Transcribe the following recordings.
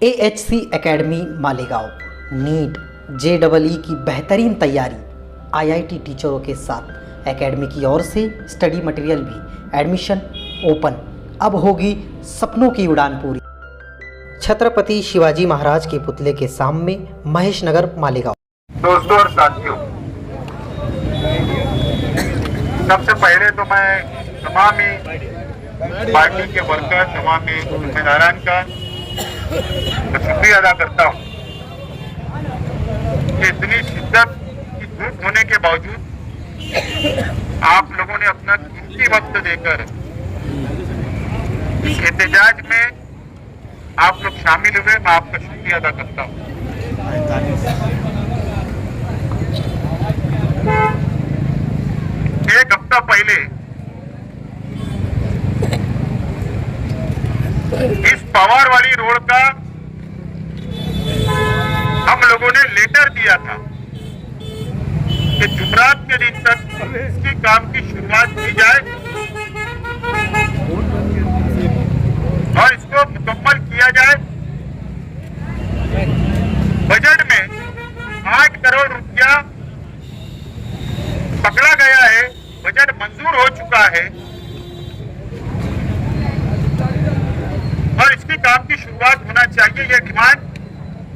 AHC academy Malegaon NEET JEE की बेहतरीन तैयारी IIT टीचरों के साथ एकेडमी की ओर से स्टडी मटेरियल भी एडमिशन ओपन। अब होगी सपनों की उड़ान पूरी। छत्रपति शिवाजी महाराज के पुतले के सामने महेश नगर मालेगांव। दोस्तों और साथियों, सबसे पहले तो मैं तमाम ही पार्टी के वर्कर, तमाम ही जिम्मेदारान का शुक्रिया अदा करता हूँ कि इतनी शिद्दत की धूप होने के बावजूद आप लोगों ने अपना कीमती वक्त देकर इस एहतजाज में आप लोग शामिल हुए। मैं आपका शुक्रिया अदा करता हूँ। एक हफ्ता पहले इस पवार वाली रोड का हम लोगों ने लेटर दिया था कि जुमरात के दिन तक इसकी काम की शुरुआत की जाए और इसको मुकम्मल किया जाए। बजट में 8 करोड़ रुपया पकड़ा गया है, बजट मंजूर हो चुका है और इसकी काम की शुरुआत होना चाहिए, यह डिमांड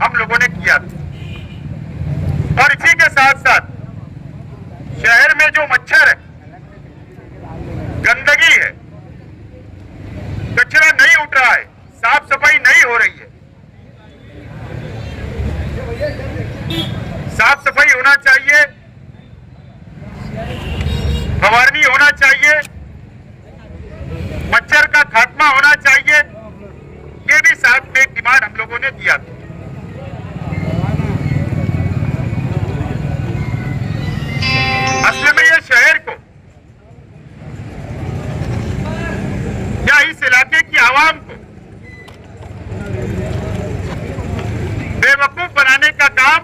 हम लोगों ने किया था। और इसी के साथ साथ शहर में जो मच्छर है, गंदगी है, कचरा नहीं उठ रहा है, साफ सफाई नहीं हो रही है, साफ सफाई होना चाहिए, फवारनी होना चाहिए, मच्छर का खात्मा होना चाहिए। ये भी साथ में एक डिमांड हम लोगों ने दिया था। असल में ये शहर को या इस इलाके की आवाम को बेवकूफ बनाने का काम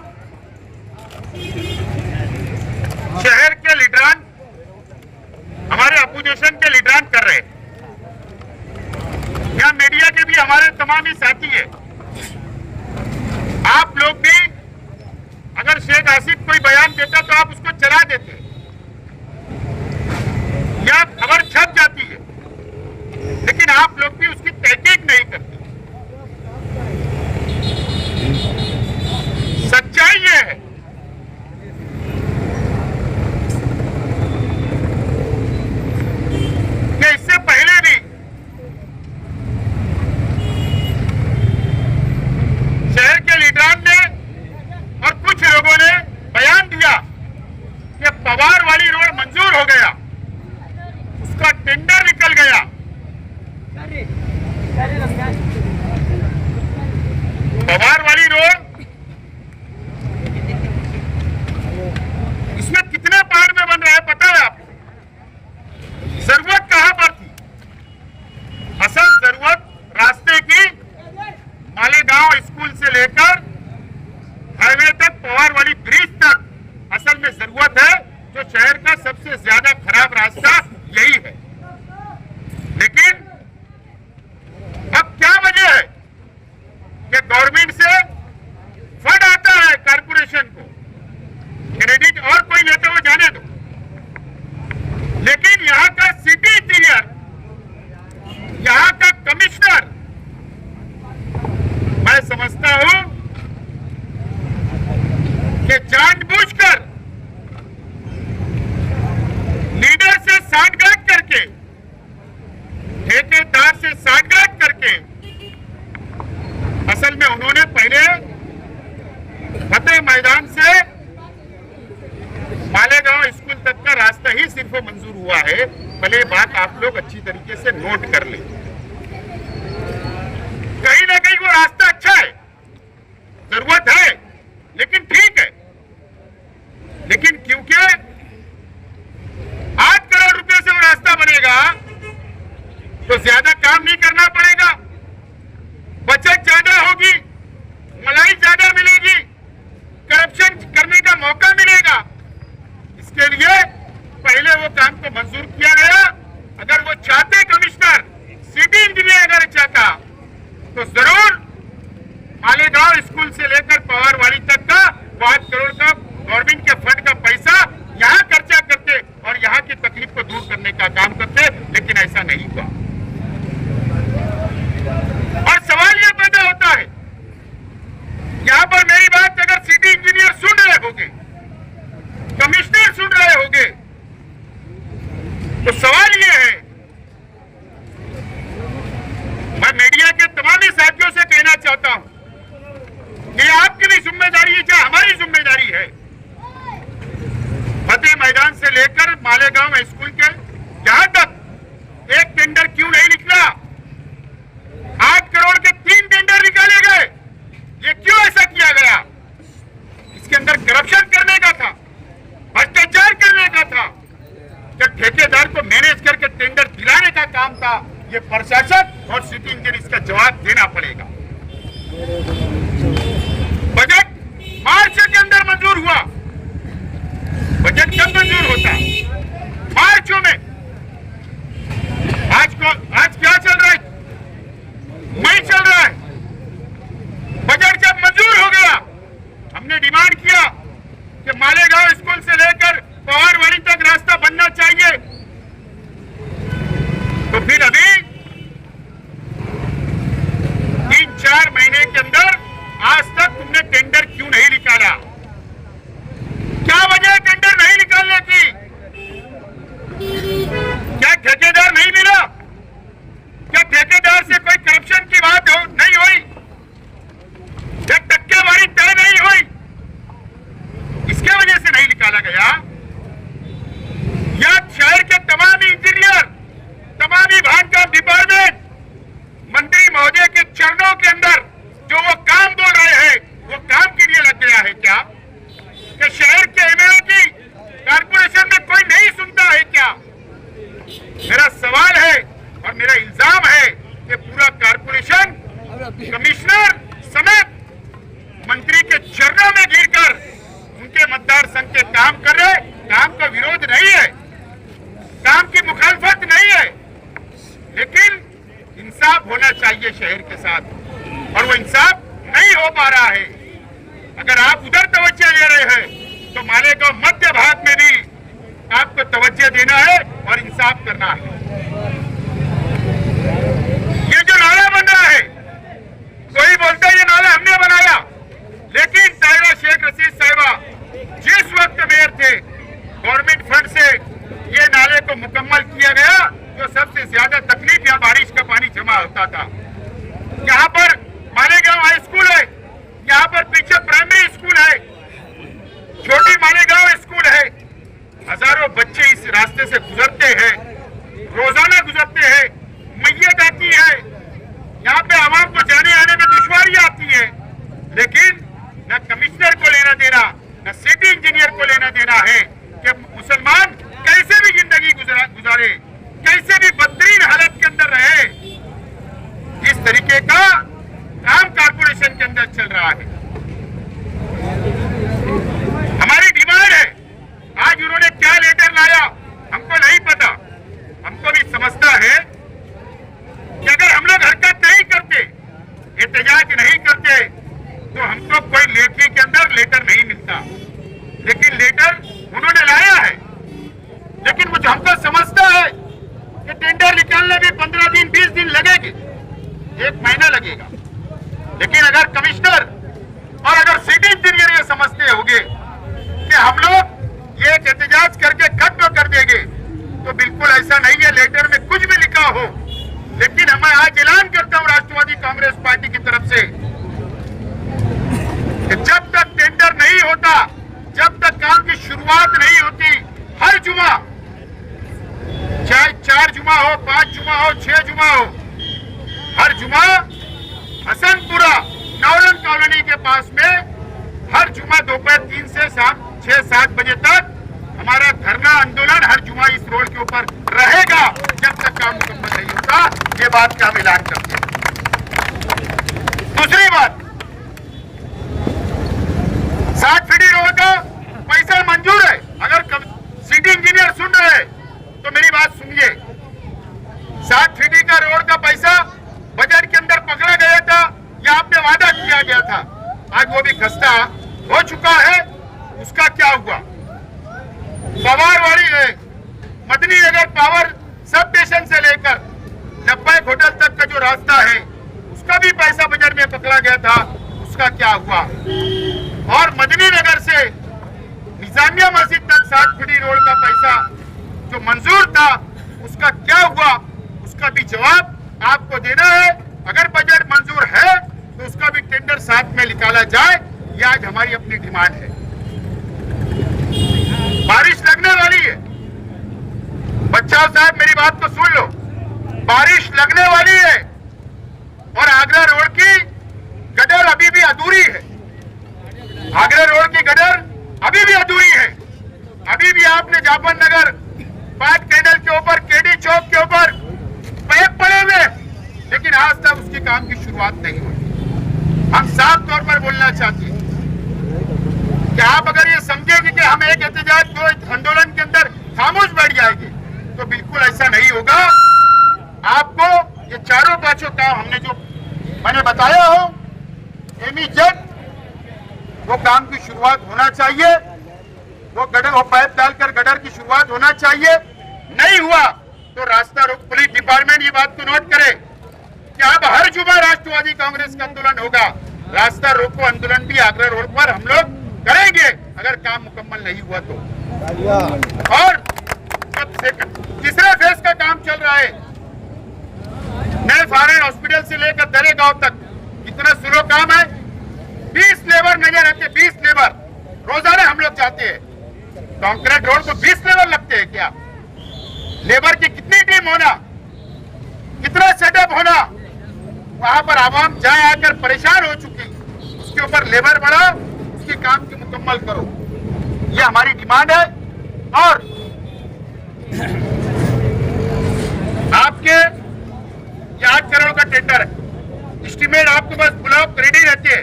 शहर के लीडरान, हमारे अपोजिशन के लीडरान कर रहे हैं। या मीडिया के भी हमारे तमाम ही साथी है। आप लोग भी अगर शेख आसिफ कोई बयान देता तो आप उसको चला देते या खबर छप जाती है, लेकिन आप लोग भी उसकी तहकीक नहीं करते। सच्चाई ये है कि इससे पहले भी शहर के लीडरान ने और कुछ लोगों ने बयान दिया कि पवार वाली रोड मंजूर हो गया, उसका टेंडर निकल गया। पवार वाली रोड इसमें कितने पार्ट में बन रहा है पता है आपको? जरूरत कहां पर थी? असल जरूरत रास्ते की मालेगांव स्कूल से लेकर हाईवे तक, पवार वाली ब्रिज तक असल में जरूरत है, जो शहर का सबसे ज्यादा खराब रास्ता यही है। लेकिन अब क्या वजह है कि गवर्नमेंट से फंड आता है कारपोरेशन को, क्रेडिट और कोई लेते हुए जाने दो, लेकिन यहां का सिटी इंजीनियर, यहां का कमिश्नर, मैं समझता हूं कि जानबूझकर लीडर से सांठगांठ करके, ठेकेदार से सांठगांठ करके, असल में उन्होंने पहले फतेह मैदान से मालेगांव स्कूल तक का रास्ता ही सिर्फ मंजूर हुआ है। भले बात आप लोग अच्छी तरीके से नोट कर लें, कहीं ना कहीं वो रास्ता अच्छा है, जरूरत है, लेकिन ठीक है। लेकिन क्योंकि 8 करोड़ रुपए से वो रास्ता बनेगा तो ज्यादा काम नहीं करना पड़ेगा, बचत ज्यादा होगी, मलाई ज्यादा मिलेगी, करप्शन करने का मौका मिलेगा। इसके लिए पहले वो काम को मंजूर किया गया। अगर वो चाहते कमिश्नर, सिटी मालेगांव स्कूल से लेकर पवारवाड़ी तक का 5 करोड़ का गवर्नमेंट के फंड का पैसा यहाँ खर्चा करते और यहाँ की तकलीफ को दूर करने का काम करते, लेकिन ऐसा नहीं हुआ। और सवाल यह पैदा होता है, यहाँ पर मेरी बात अगर सिटी इंजीनियर सुन रहे होंगे, कमिश्नर सुन रहे होंगे, तो सवाल यह है, मैं मीडिया के तमाम साथियों से कहना चाहता हूं कि आपकी भी जिम्मेदारी है, चाहे हमारी जिम्मेदारी है, फतेह मैदान से लेकर मालेगांव स्कूल के यहां तक एक टेंडर क्यों नहीं निकला? 8 करोड़ के 3 टेंडर निकाले गए, ये क्यों ऐसा किया गया? इसके अंदर करप्शन करने का था, भ्रष्टाचार करने का था, जब ठेकेदार को मैनेज करके टेंडर दिलाने का काम था। ये प्रशासन और सिटी इंजीनियर इसका जवाब देना पड़ेगा। बजट मार्च के अंदर मंजूर हुआ, बजट कब मंजूर होता? मार्च में। आज क्या चल रहा है? मई चल रहा है। बजट जब मंजूर हो गया, हमने डिमांड किया कि मालेगांव स्कूल से लेकर पवारवाड़ी तक रास्ता बनना चाहिए, तो फिर अभी 3-4 महीने के अंदर आज तक तुमने टेंडर क्यों नहीं निकाला? क्या वजह है टेंडर नहीं निकालने की? क्या ठेकेदार नहीं मिला? क्या ठेकेदार से कोई करप्शन की बात नहीं हुई? क्या टक्केवारी तय नहीं हुई? इसके वजह से नहीं निकाला गया? या शहर के तमाम इंजीनियर, तमाम विभाग का डिपार्टमेंट मंत्री महोदय के चरणों के अंदर जो वो काम बोल रहे हैं, वो काम के लिए लग गया है क्या? कि शहर के एमएलए की कारपोरेशन में कोई नहीं सुनता है क्या? मेरा सवाल है और मेरा इल्जाम है कि पूरा कारपोरेशन कमिश्नर समेत मंत्री के चरणों में गिरकर उनके मतदार संघ के काम कर रहे। काम का विरोध नहीं है, काम की मुखालफत नहीं है, लेकिन इंसाफ होना चाहिए शहर के साथ, और वो इंसाफ नहीं हो पा रहा है। अगर आप उधर तवज्जो दे रहे हैं तो मालेगांव मध्य भाग में भी आपको तवज्जो देना है और इंसाफ करना है। ये जो नाला बन रहा है, कोई बोलता है ये नाला हमने बनाया, लेकिन ताहिरा शेख रशीद साहिबा जिस वक्त मेयर थे, गवर्नमेंट फंड से ये नाले को मुकम्मल किया गया। जो सबसे ज्यादा तकलीफ यहाँ बारिश का पानी जमा होता था। यहाँ पर मालेगांव हाई स्कूल है, यहाँ पर पीछे प्राइमरी स्कूल है, छोटी मालेगांव स्कूल है। हजारों बच्चे इस रास्ते से गुजरते हैं, रोजाना गुजरते हैं, मैयत आती है, यहाँ पे आवाम को जाने आने में दुश्वारी आती है, लेकिन न कमिश्नर को लेना देना, न सिटी इंजीनियर को लेना देना है कि मुसलमान कैसे भी जिंदगी गुजारे, कैसे भी बदतरीन हालत के अंदर रहे। इस तरीके का काम कारपोरेशन के अंदर चल रहा है। हमारी डिमांड है, आज उन्होंने क्या लेटर लाया हमको नहीं पता, हमको भी समझता है कि अगर हम लोग हरकत नहीं करते, एहतजाज नहीं करते, तो हमको कोई लेखी के अंदर लेटर नहीं मिलता। लेकिन लेटर उन्होंने लाया है, लेकिन मुझे हमको समझता है कि टेंडर निकालने में 15 दिन 20 दिन लगेंगे, 1 महीना लगेगा। लेकिन अगर कमिश्नर और अगर सिटी इंजीनियर ये समझते होंगे कि हम लोग ये एहतजाज करके खत्म कर देंगे, तो बिल्कुल ऐसा नहीं है। लेटर में कुछ भी लिखा हो, लेकिन मैं आज ऐलान करता हूं राष्ट्रवादी कांग्रेस पार्टी की तरफ से कि जब तक टेंडर नहीं होता, जब तक काम की शुरुआत नहीं होती, हर जुमा, चाहे 4 जुमा हो, 5 जुमा हो, 6 जुमा हो, हर जुमा हसनपुरा नौलन कॉलोनी के पास में हर जुमा दोपहर 3 से शाम 6-7 बजे तक हमारा धरना आंदोलन हर जुमा इस रोड के ऊपर रहेगा, जब तक काम मुकम्मल नहीं होता। ये बात का हम ऐलान करते हैं। दूसरी बात, 60 फीट रोड का पैसा मंजूर है। अगर सिटी इंजीनियर सुन रहे हैं तो मेरी बात सुनिए। 60 फीट का रोड का पैसा बजट के अंदर पकड़ा गया था, या आपने वादा किया दिया गया था, आज वो भी खस्ता हो चुका है। उसका क्या हुआ? सवारवाड़ी मदनी नगर पावर सब स्टेशन से लेकर लब्बैक होटल तक का जो रास्ता है उसका भी पैसा बजट में पकड़ा गया था, उसका क्या हुआ? और मदनी नगर से निजामिया मस्जिद तक 60 फीट रोड का पैसा जो मंजूर था उसका क्या हुआ? उसका भी जवाब आपको देना है। अगर बजट मंजूर है तो उसका भी टेंडर साथ में निकाला जाए, ये आज हमारी अपनी डिमांड है। बारिश लगने वाली है, बच्चा साहब मेरी बात को सुन लो, बारिश लगने वाली है और आगरा रोड की गटर अभी भी अधूरी है। आगरा रोड की गटर अभी भी अधूरी है। अभी भी आपने जाफर नगर पाट कैंडल के ऊपर केडी चौक के ऊपर पैप पड़े हुए, लेकिन आज तक उसकी काम की शुरुआत नहीं हुई। हम साफ तौर पर बोलना चाहते हैं कि आप अगर ये समझेंगे कि हम एक एहतजाज को आंदोलन के अंदर खामोश बैठ जाएंगे तो बिल्कुल ऐसा नहीं होगा। आपको ये चारों पांचों काम हमने जो मैंने बताया हो इमीडिएट वो काम की शुरुआत होना चाहिए। वो पाइप डालकर गटर की शुरुआत होना चाहिए। नहीं हुआ तो रास्ता रोक, पुलिस डिपार्टमेंट ये बात को नोट करे कि अब हर जुमा राष्ट्रवादी कांग्रेस का आंदोलन होगा। रास्ता रोको आंदोलन भी आगरा रोड पर हम लोग करेंगे अगर काम मुकम्मल नहीं हुआ तो। और तीसरे फेज का काम चल रहा है, नए फॉरेन हॉस्पिटल से लेकर दरे गांव तक कितना स्लो काम है। 20 लेबर नजर आते, 20 लेबर रोजाना हम लोग जाते हैं। कंक्रीट रोड को 20 लेबर लगते हैं क्या? लेबर की कितनी टीम होना, कितना सेटअप होना, वहां पर आवाम जाए आकर परेशान हो चुकी, उसके ऊपर लेबर बढ़ा, उसके काम की मुकम्मल करो, ये हमारी डिमांड है। और आपके 8 करोड़ का टेंडर है, एस्टीमेट आपके पास ब्लॉक रेडी रहती है,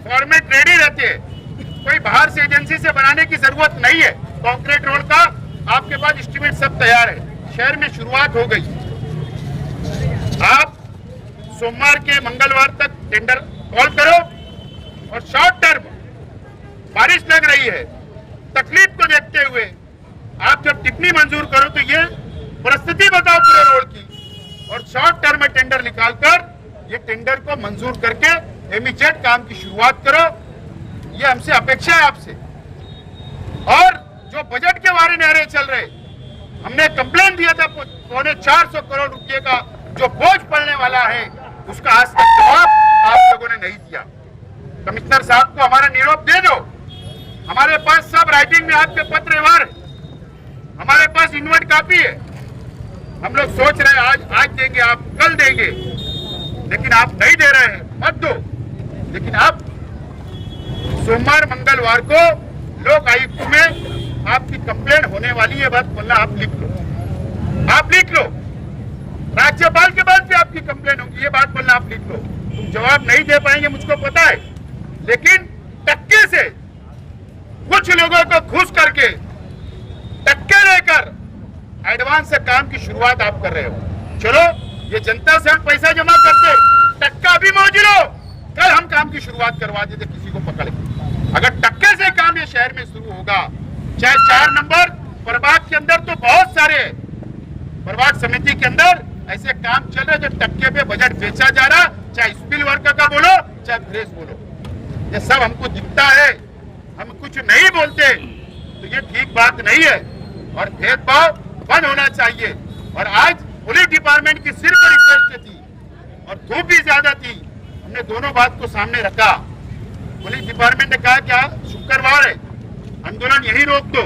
फॉर्मेट रेडी रहती है, कोई बाहर से एजेंसी से बनाने की जरूरत नहीं है। कंक्रीट रोड का आपके पास एस्टीमेट सब तैयार है, शहर में शुरुआत हो गई। आप सोमवार के मंगलवार तक टेंडर कॉल करो और शॉर्ट टर्म बारिश लग रही है, तकलीफ को देखते हुए आप जब टिप्पणी मंजूर करो तो ये परिस्थिति बताओ पूरे रोड की, और शॉर्ट टर्म में टेंडर निकालकर ये टेंडर को मंजूर करके इमीडिएट काम की शुरुआत करो, ये हमसे अपेक्षा है आपसे। और जो बजट के बारे नारे चल रहे, हमने कंप्लेन दिया था 450 करोड़ रुपए का जो बोझ पड़ने वाला है, उसका आज तक जवाब आप लोगों ने नहीं दिया। कमिश्नर साहब को हमारा निरोप दे दो, हमारे पास सब राइटिंग में आपके पत्र व्यवहार, हमारे पास इन्वर्ट कॉपी है। हम लोग सोच रहे हैं आज देंगे, आप कल देंगे, लेकिन आप नहीं दे रहे हैं, मत दो। लेकिन आप सोमवार मंगलवार को लोक आयुक्त में आपकी कंप्लेंट होने वाली है, बात बोलना आप लिख लो, आप लिख लो। राज्यपाल के पास भी आपकी कंप्लेंट होगी, ये बात बोलना आप लिख लो। तुम जवाब नहीं दे पाएंगे मुझको पता है, लेकिन टक्के से कुछ लोगों को घुस करके टक्के लेकर एडवांस से काम की शुरुआत आप कर रहे हो। चलो, ये जनता से हम पैसा जमा करते, टक्का भी मौजूद हो, कल हम काम की शुरुआत करवा देते किसी को पकड़ के। अगर टक्के से काम ये शहर में शुरू होगा, चाहे 4 नंबर प्रभाग के अंदर तो बहुत सारे प्रभाग समिति के अंदर ऐसे काम चल रहे जो टक्के पे बजट बेचा जा रहा, चाहे स्पिल वर्क का बोलो चाहे फ्रेश बोलो, ये सब हमको दिखता है। हम कुछ नहीं बोलते तो ये ठीक बात नहीं है और भेदभाव बंद होना चाहिए। और आज पुलिस डिपार्टमेंट की सिर पर रिक्वेस्ट थी और धूप भी ज्यादा थी, हमने दोनों बात को सामने रखा। पुलिस डिपार्टमेंट ने कहा क्या शुक्रवार है, आंदोलन यही रोक दो,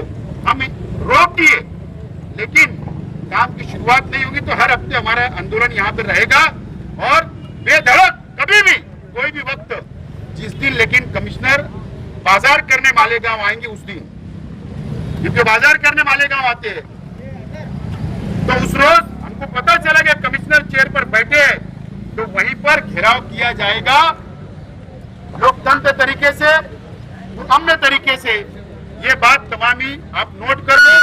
हम रोक दिए, लेकिन काम की शुरुआत नहीं होगी तो हर हफ्ते हमारा आंदोलन यहाँ पे रहेगा और बेधड़क कभी भी कोई भी वक्त जिस दिन लेकिन कमिश्नर बाजार करने मालेगांव आएंगे उस दिन, क्योंकि बाजार करने मालेगांव आते हैं, तो उस रोज हमको पता चला कि कमिश्नर चेयर पर बैठे हैं तो वहीं पर घेराव किया जाएगा लोकतंत्र तरीके से, अमन तरीके से। ये बात तमामी आप नोट कर लो,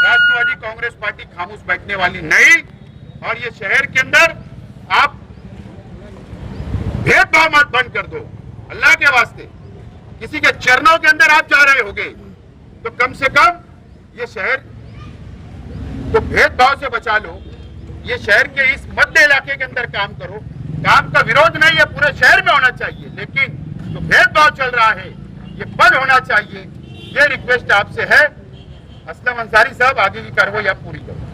राष्ट्रवादी कांग्रेस पार्टी खामोश बैठने वाली नहीं। और ये शहर के अंदर आप भेदभाव मत बंद कर दो, अल्लाह के वास्ते किसी के चरणों के अंदर आप जा रहे होगे तो कम से कम ये शहर को भेदभाव से बचा लो। ये शहर के इस मध्य इलाके के अंदर काम करो। काम का विरोध नहीं है, पूरे शहर में होना चाहिए, लेकिन जो भेदभाव चल रहा है ये बंद होना चाहिए। ये रिक्वेस्ट आपसे है। असलम अंसारी साहब, आगे की कार्रवाई आप पूरी करो।